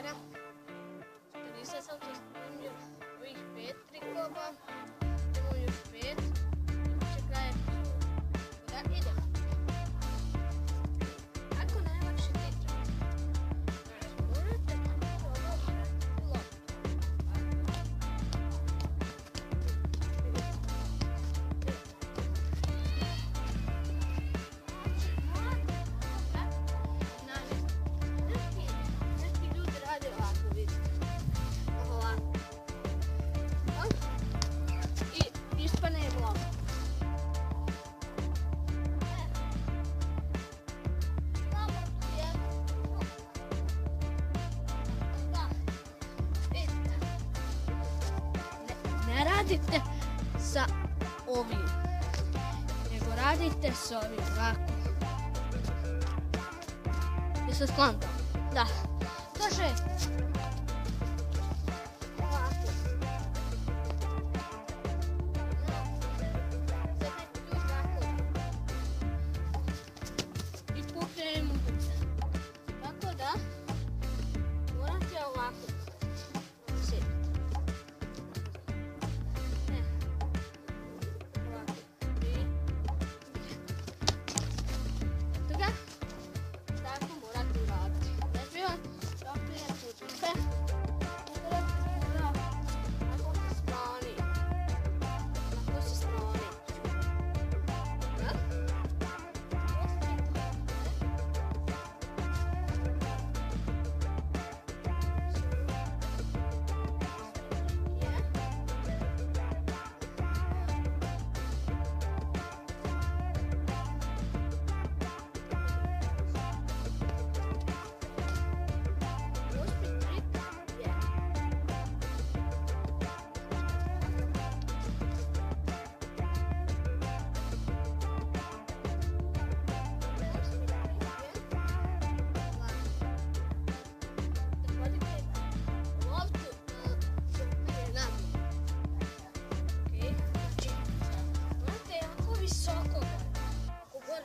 trenera. Nisam sam se snimio ovih 5 trikova. Imamo još 5. Će kraj epizoda. Da, idemo. Ako najlakše tiče, morate ovo vratiti loptu. Neki ljudi rade ovako, vidite. Ovako. I ispane je lopta. Ne radite sa ovim, nego radite sa ovim, ovako. Jeste skontali? Da. Kaže, ovako. Sad neki ljudi ovako. I pukne mu udice. Tako da, morate ovako.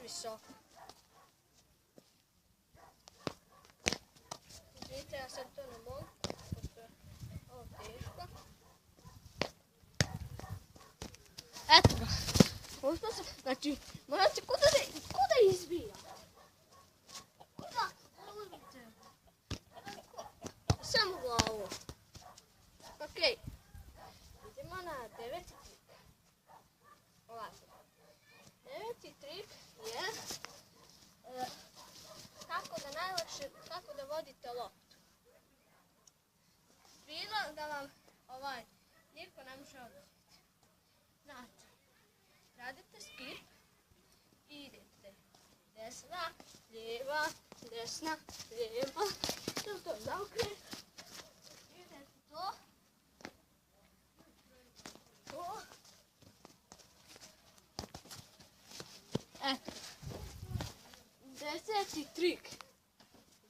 Visoko. Vidite, ja sad to ne mogu, pošto je ovo teško. Eto ga. Uspio sam, znači, morate kuda izbija? Kuda? Uzmite. Samo glavu. Okej. Idemo na 9. trik. Ovako. 9. trik je kako da vodite loptu. Bilo da vam niko ne može oduzeti. Znači, radite skip i idete desna, lijeva, desna, lijeva, to zaokret. Idete to. Eto. 10. trik.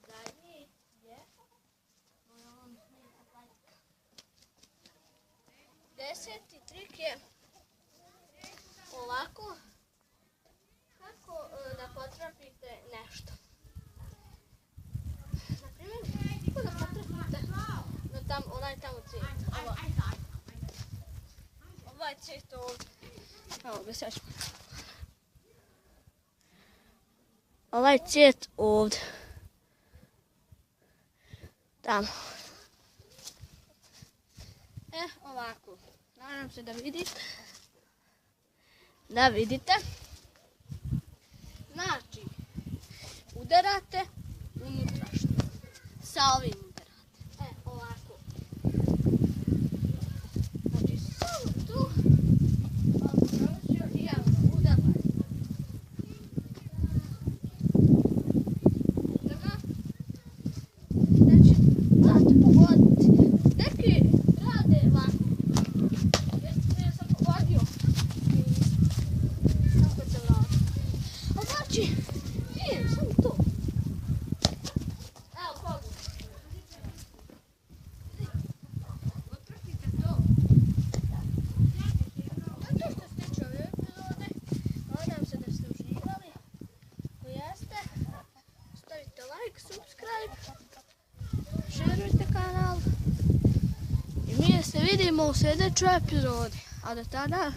Zadnji je 10. trik je ovako kako da potrapite nešto. Naprimjer, kako da potrapite onaj tamo cijet. Ovaj cijet ovdje. Evo ga sad ćemo. Ovaj cijet ovdje. Tamo. Ovako. Nadam se da vidite. Da vidite. Znači, udarate unutrašnje. Sa ovim udarate. Ovako. Znači, samo tu. subscribe, share. preferirujte kanal. I mi se vidimo u sljedećoj epizodi. A do tada,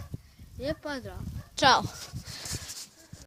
lijep pozdrav. Ćao!